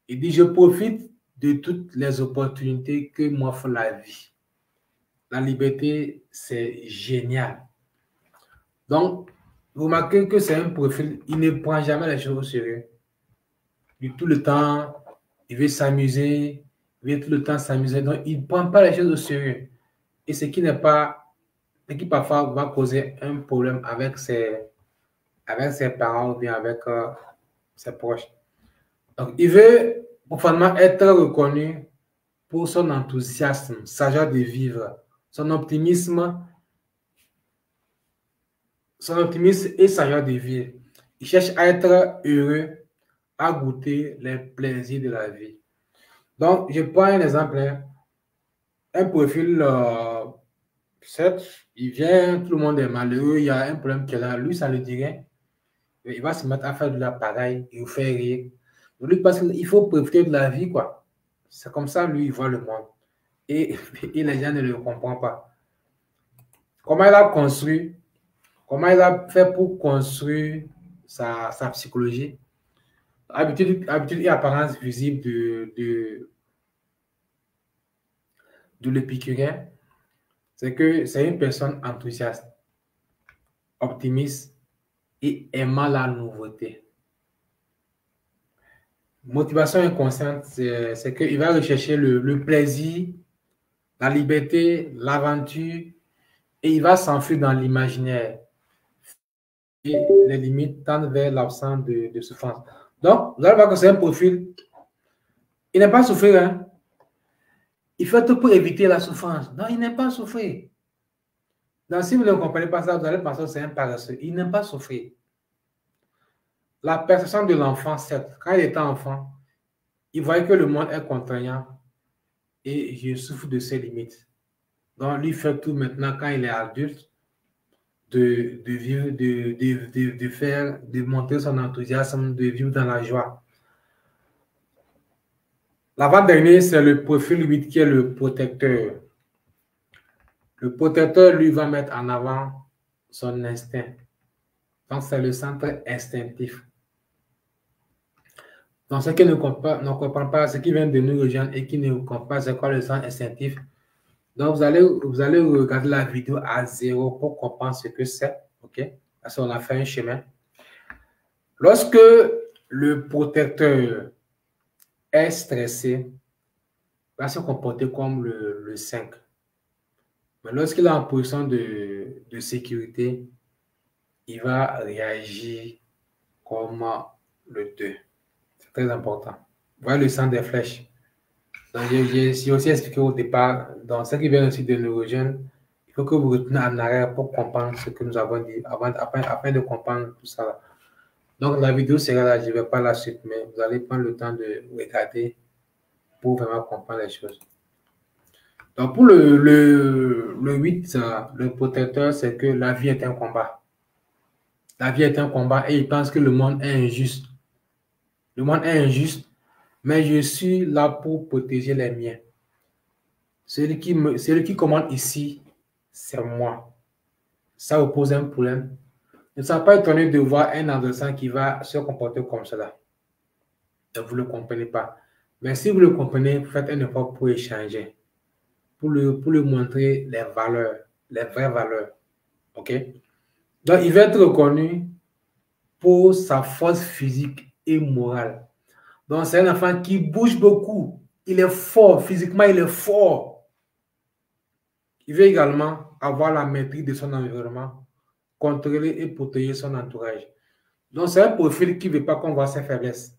Il dit, je profite de toutes les opportunités que m'offre la vie. La liberté, c'est génial. Donc, vous remarquez que c'est un profil, il ne prend jamais les choses au sérieux. Il, tout le temps, il veut s'amuser, il veut tout le temps s'amuser. Donc, il ne prend pas les choses au sérieux. Et ce qui parfois va causer un problème avec ses parents ou bien avec ses proches. Donc, il veut profondément être reconnu pour son enthousiasme, sa joie de vivre, son optimisme et sa joie de vivre. Il cherche à être heureux, à goûter les plaisirs de la vie. Donc, je prends un exemple, un profil 7, il vient, tout le monde est malheureux, il y a un problème qui est là, lui, ça le dirait. Il va se mettre à faire de l'appareil, il vous fait rire. Lui, parce qu'il faut profiter de la vie, quoi. C'est comme ça, lui, il voit le monde. Et les gens ne le comprennent pas. Comment il a fait pour construire sa psychologie? Habitude et apparence visible de l'épicurien, c'est que c'est une personne enthousiaste, optimiste et aimant la nouveauté. Motivation inconsciente, c'est qu'il va rechercher le plaisir, la liberté, l'aventure, et il va s'enfuir dans l'imaginaire. Et les limites tendent vers l'absence de souffrance. Donc, vous allez voir que c'est un profil, il n'aime pas souffrir, hein? Il fait tout pour éviter la souffrance. Non, il n'aime pas souffrir. Donc, si vous ne comprenez pas ça, vous allez penser que c'est un paresseux. Il n'aime pas souffrir. La perception de l'enfant, certes, quand il était enfant, il voyait que le monde est contraignant et je souffre de ses limites. Donc, lui fait tout maintenant, quand il est adulte, de vivre, de montrer son enthousiasme, de vivre dans la joie. L'avant-dernier, c'est le profil 8 qui est le protecteur. Le protecteur, lui, va mettre en avant son instinct. Donc, c'est le centre instinctif. Donc, ceux qui ne comprennent pas ce qui vient de nous rejoindre et qui ne comprennent pas c'est quoi le centre instinctif, donc vous allez regarder la vidéo à zéro pour comprendre ce que c'est. OK? Parce qu'on a fait un chemin. Lorsque le protecteur est stressé, il va se comporter comme le 5. Mais lorsqu'il est en position de sécurité, il va réagir comme le 2. C'est très important. Voilà le centre des flèches. Donc, j'ai aussi expliqué au départ, dans ce qui vient aussi de neurogène, il faut que vous reteniez en arrière pour comprendre ce que nous avons dit, afin de comprendre tout ça. Donc, la vidéo sera là, je ne vais pas la suite, mais vous allez prendre le temps de regarder pour vraiment comprendre les choses. Donc, pour le 8, le protecteur, c'est que la vie est un combat. La vie est un combat et il pense que le monde est injuste. Le monde est injuste, mais je suis là pour protéger les miens. Celui qui commande ici, c'est moi. Ça vous pose un problème. Ne soyez pas étonné de voir un adolescent qui va se comporter comme cela. Donc, vous ne le comprenez pas. Mais si vous le comprenez, faites un effort pour échanger, pour lui montrer les valeurs, les vraies valeurs. OK? Donc, il va être reconnu pour sa force physique et morale. Donc, c'est un enfant qui bouge beaucoup. Il est fort. Physiquement, il est fort. Il veut également avoir la maîtrise de son environnement, contrôler et protéger son entourage. Donc, c'est un profil qui ne veut pas qu'on voit ses faiblesses.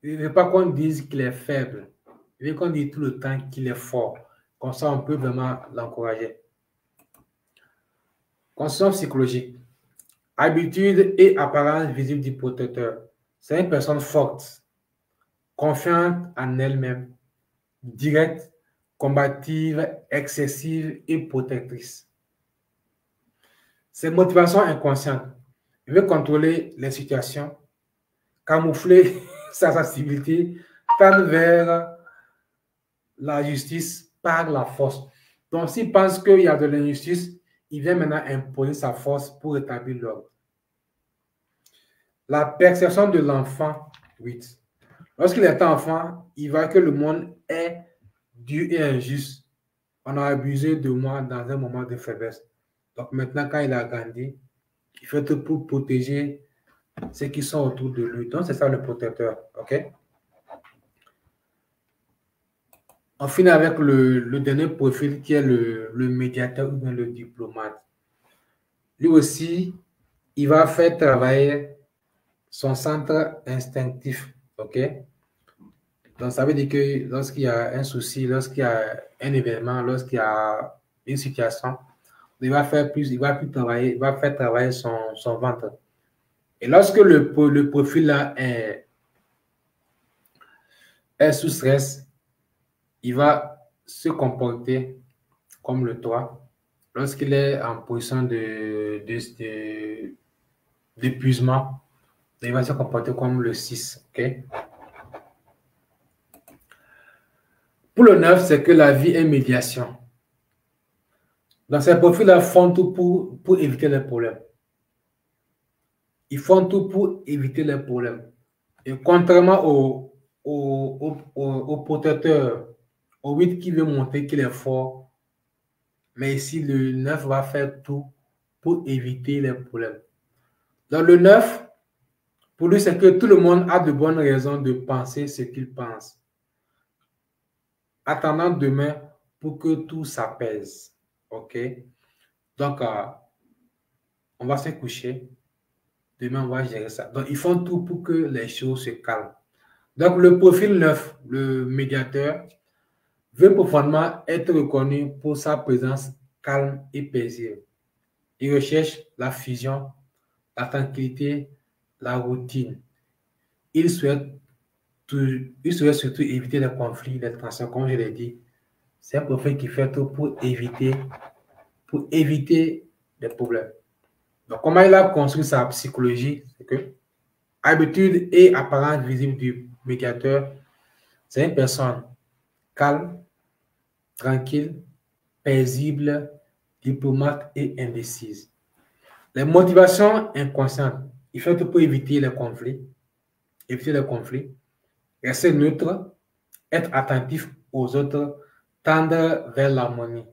Il ne veut pas qu'on dise qu'il est faible. Il veut qu'on dise tout le temps qu'il est fort. Comme ça, on peut vraiment l'encourager. Conscience psychologique. Habitude et apparence visible du protecteur. C'est une personne forte, confiante en elle-même, directe, combative, excessive et protectrice. Ses motivations inconscientes. Il veut contrôler les situations, camoufler sa sensibilité, tendre vers la justice par la force. Donc, s'il pense qu'il y a de l'injustice, il vient maintenant imposer sa force pour établir l'ordre. La perception de l'enfant, 8. Lorsqu'il est enfant, il voit que le monde est dur et injuste. On a abusé de moi dans un moment de faiblesse. Donc maintenant, quand il a grandi, il fait tout pour protéger ceux qui sont autour de lui. Donc c'est ça le protecteur. OK? On finit avec le dernier profil qui est le médiateur ou bien le diplomate. Lui aussi, il va faire travailler son centre instinctif. OK? Donc, ça veut dire que lorsqu'il y a un souci, lorsqu'il y a un événement, lorsqu'il y a une situation, il va faire travailler son ventre. Et lorsque le profil là est sous stress, il va se comporter comme le 3. Lorsqu'il est en position d'épuisement, il va se comporter comme le 6. OK? Pour le 9, c'est que la vie est médiation. Dans ces profils-là, font tout pour éviter les problèmes. Ils font tout pour éviter les problèmes. Et contrairement au protecteur, au 8 qui veut montrer qu'il est fort, mais ici, le 9 va faire tout pour éviter les problèmes. Dans le 9, pour lui, c'est que tout le monde a de bonnes raisons de penser ce qu'il pense, attendant demain pour que tout s'apaise. OK? Donc, on va se coucher. Demain, on va gérer ça. Donc, ils font tout pour que les choses se calment. Donc, le profil 9, le médiateur, veut profondément être reconnu pour sa présence calme et paisible. Il recherche la fusion, la tranquillité, la routine. Il souhaite surtout éviter les conflits, les tensions, comme je l'ai dit. C'est un profil qui fait tout pour éviter les problèmes. Donc, comment il a construit sa psychologie, c'est que habitude et apparence visible du médiateur, c'est une personne calme, tranquille, paisible, diplomate et indécise. Les motivations inconscientes, il faut tout pour éviter les conflits, rester neutre, être attentif aux autres, tendre vers l'harmonie.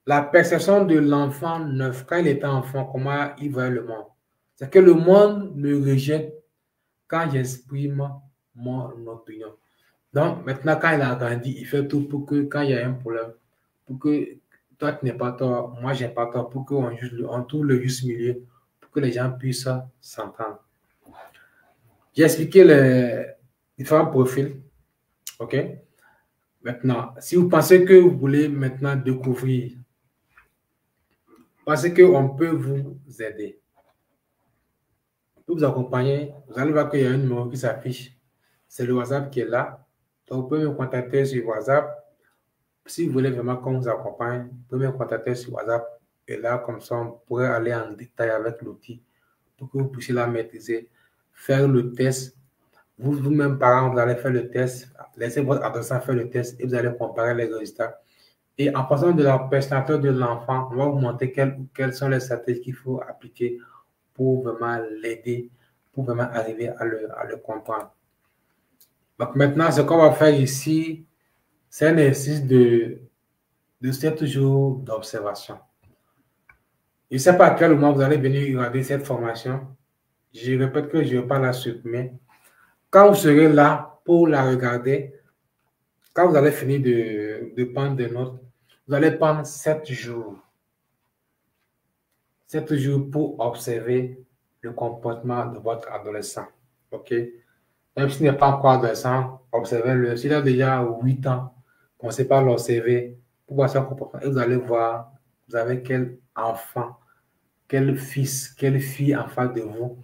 La perception de l'enfant neuf, quand il était enfant, comment il voit le monde. C'est que le monde me rejette quand j'exprime mon opinion. Donc, maintenant, quand il a grandi, il fait tout pour que, quand il y a un problème, pour que toi, tu n'es pas tort, moi, je n'ai pas tort, pour qu'on trouve le juste milieu, pour que les gens puissent s'entendre. J'ai expliqué les différents profils. OK? Maintenant, si vous pensez que vous voulez maintenant découvrir, pensez qu'on peut vous aider. On peut vous accompagner. Vous allez voir qu'il y a un numéro qui s'affiche. C'est le WhatsApp qui est là. Donc, vous pouvez me contacter sur WhatsApp. Si vous voulez vraiment qu'on vous accompagne, vous pouvez me contacter sur WhatsApp. Et là, comme ça, on pourrait aller en détail avec l'outil pour que vous puissiez la maîtriser, faire le test. Vous-même, parents, vous allez faire le test, laissez votre adolescent faire le test et vous allez comparer les résultats. Et en fonction de la personnalité de l'enfant, on va vous montrer quelles sont les stratégies qu'il faut appliquer pour vraiment l'aider, pour vraiment arriver à le comprendre. Donc maintenant, ce qu'on va faire ici, c'est un exercice de 7 jours d'observation. Je ne sais pas à quel moment vous allez venir regarder cette formation. Je répète que je ne vais pas la supprimer. Quand vous serez là pour la regarder, quand vous allez finir de prendre des notes, vous allez prendre 7 jours. 7 jours pour observer le comportement de votre adolescent. OK? Même s'il n'est pas encore adolescent, observez-le. S'il a déjà 8 ans, commencez par l'observer pour voir son comportement. Et vous allez voir, vous avez quel enfant, quel fils, quelle fille en face de vous.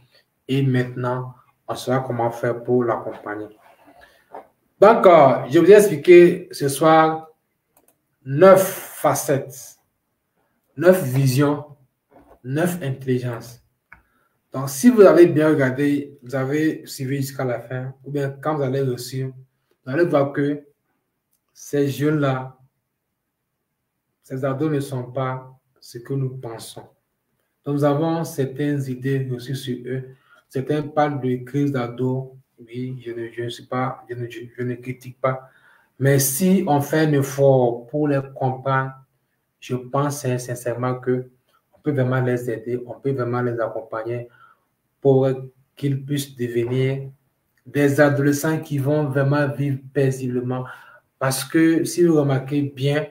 Et maintenant, on saura comment faire pour l'accompagner. Donc, je vous ai expliqué ce soir 9 facettes, 9 visions, 9 intelligences. Donc, si vous avez bien regardé, vous avez suivi jusqu'à la fin, ou bien quand vous allez reçu, vous allez voir que ces jeunes-là, ces ados ne sont pas ce que nous pensons. Donc, nous avons certaines idées reçues sur eux. Certains parlent de crise d'ados. Oui, je ne critique pas. Mais si on fait un effort pour les comprendre, je pense sincèrement que on peut vraiment les aider, on peut vraiment les accompagner pour qu'ils puissent devenir des adolescents qui vont vraiment vivre paisiblement. Parce que si vous remarquez bien,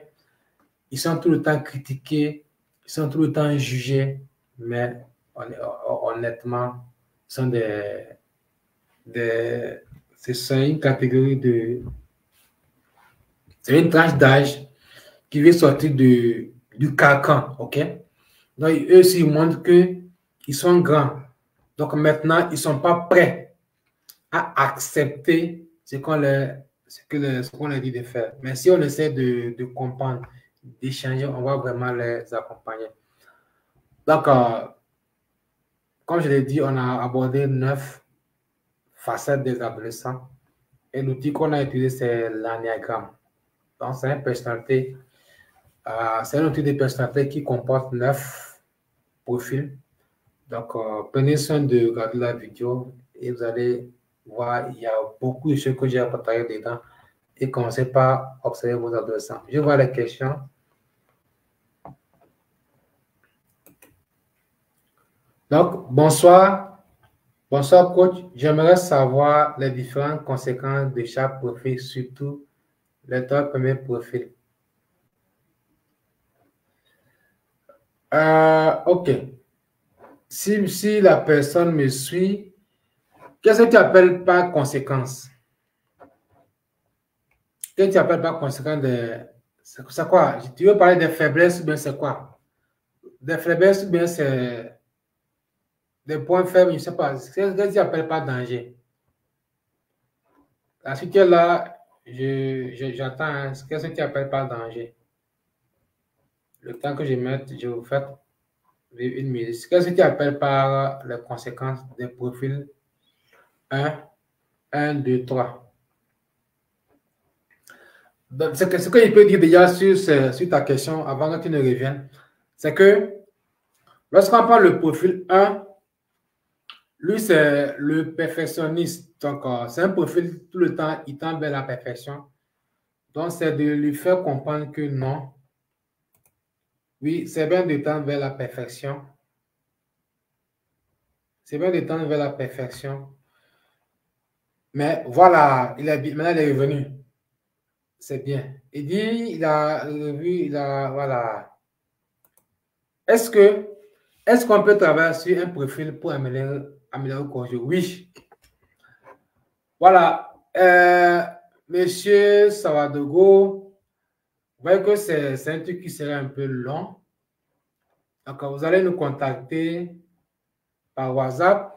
ils sont tout le temps critiqués, ils sont tout le temps jugés, mais honnêtement, sont c'est une catégorie c'est une tranche d'âge qui veut sortir du carcan, ok? Donc, eux aussi, ils montrent qu'ils sont grands. Donc, maintenant, ils ne sont pas prêts à accepter ce qu'on leur dit de faire. Mais si on essaie de comprendre, d'échanger, on va vraiment les accompagner. Donc, comme je l'ai dit, on a abordé 9 facettes des adolescents. Et l'outil qu'on a utilisé, c'est l'Ennéagramme. Donc, c'est un outil de personnalité qui comporte 9 profils. Donc, prenez soin de regarder la vidéo et vous allez voir, il y a beaucoup de choses que j'ai à partager dedans. Et commencez par observer vos adolescents. Je vois les questions. Donc, bonsoir. Bonsoir, coach. J'aimerais savoir les différentes conséquences de chaque profil, surtout les 3 premiers profils. OK. Si la personne me suit, qu'est-ce que tu appelles par conséquence? Qu'est-ce que tu appelles par conséquence de... C'est quoi? Tu veux parler des faiblesses ou bien c'est quoi? Des faiblesses ou bien c'est des points faibles, je ne sais pas. Qu'est-ce que tu appelles par danger? La suite est là, j'attends. Hein. Qu'est-ce que tu appelles par danger? Le temps que je mette, je vous fais une minute. Qu'est-ce que tu appelles par les conséquences des profils 1, 1, 2, 3? Ce que je peux dire déjà sur ta question avant que tu ne reviennes, c'est que lorsqu'on parle le profil 1, lui, c'est le perfectionniste. Donc, c'est un profil tout le temps, il tend vers la perfection. Donc, c'est de lui faire comprendre que non. Oui, c'est bien de tendre vers la perfection. C'est bien de tendre vers la perfection. Mais voilà, maintenant il est revenu. C'est bien. Il dit, il a revu, voilà. Est-ce qu'on peut travailler sur un profil pour améliorer le conjoint? Oui. Voilà. Monsieur Savadogo, vous voyez que c'est un truc qui serait un peu long. Donc, vous allez nous contacter par WhatsApp.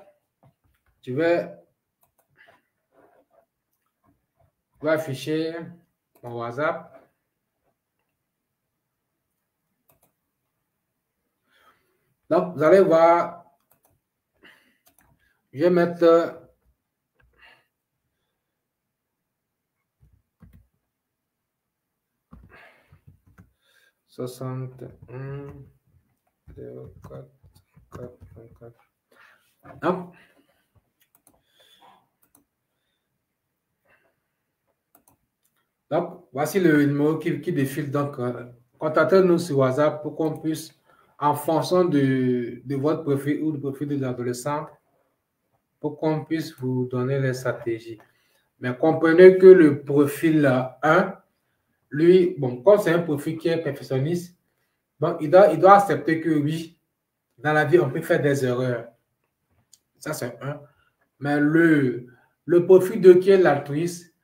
Je vais afficher mon WhatsApp. Donc, vous allez voir, je vais mettre 61 04 44. Donc, voici le numéro qui défile. Donc, contactez-nous sur WhatsApp pour qu'on puisse, en fonction de votre profil ou du profil de l'adolescent, pour qu'on puisse vous donner les stratégies. Mais comprenez que le profil 1, lui, bon, comme c'est un profil qui est perfectionniste, donc il doit accepter que oui, dans la vie, on peut faire des erreurs. Ça, c'est un. Mais le profil 2 qui est l'altruiste,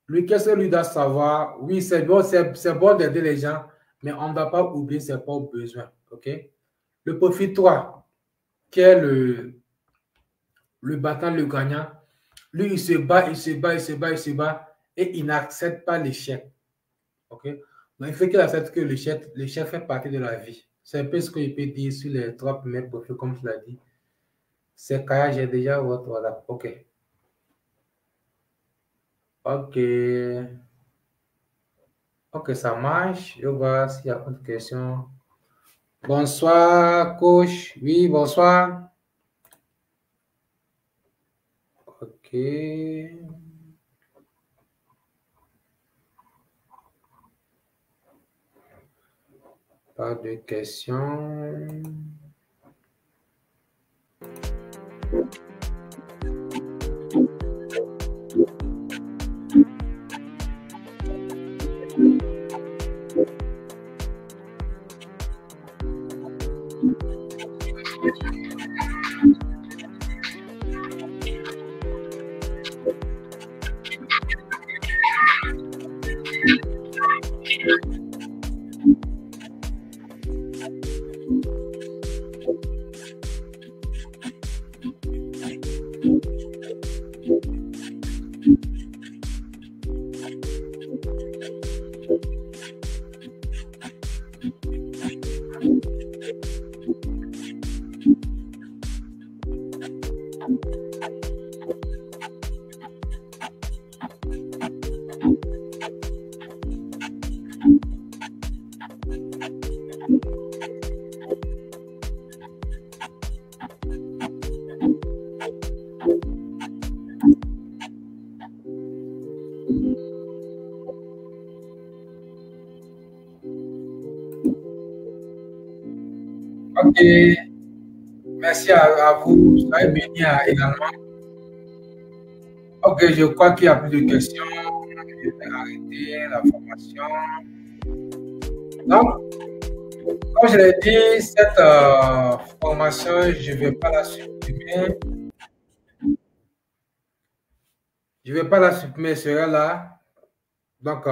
lui, qu'est-ce que lui doit savoir? Oui, c'est bon d'aider les gens, mais on ne doit pas oublier ses propres besoins. OK? Le profil 3, qui est le battant, le gagnant, lui, il se bat, et il n'accepte pas l'échec. OK? Donc, il faut qu'il accepte que l'échec fait partie de la vie. C'est un peu ce que je peux dire sur les 3 premiers profils, comme tu l'as dit. C'est quand j'ai déjà votre voilà. OK. OK. OK, ça marche. Je vois s'il y a autre question. Bonsoir, coach. Oui, bonsoir. OK. Pas de questions. OK. Merci à vous. Soyez bénis également. OK, je crois qu'il n'y a plus de questions. Je vais arrêter la formation. Donc, comme je l'ai dit, cette formation, je ne vais pas la supprimer. Je ne vais pas la supprimer, elle sera là. Donc,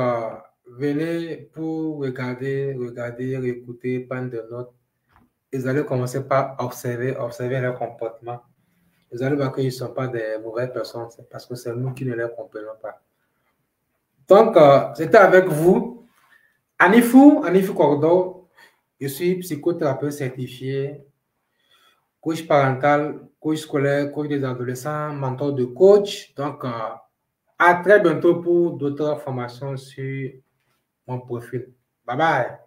venez pour regarder, écouter, prendre des notes. Vous allez commencer par observer leur comportement. Vous allez voir qu'ils ne sont pas des mauvaises personnes, c'est parce que c'est nous qui ne les comprenons pas. Donc, c'était avec vous, Anifou Cordo. Je suis psychothérapeute certifié, coach parental, coach scolaire, coach des adolescents, mentor de coach. Donc, à très bientôt pour d'autres formations sur mon profil. Bye bye.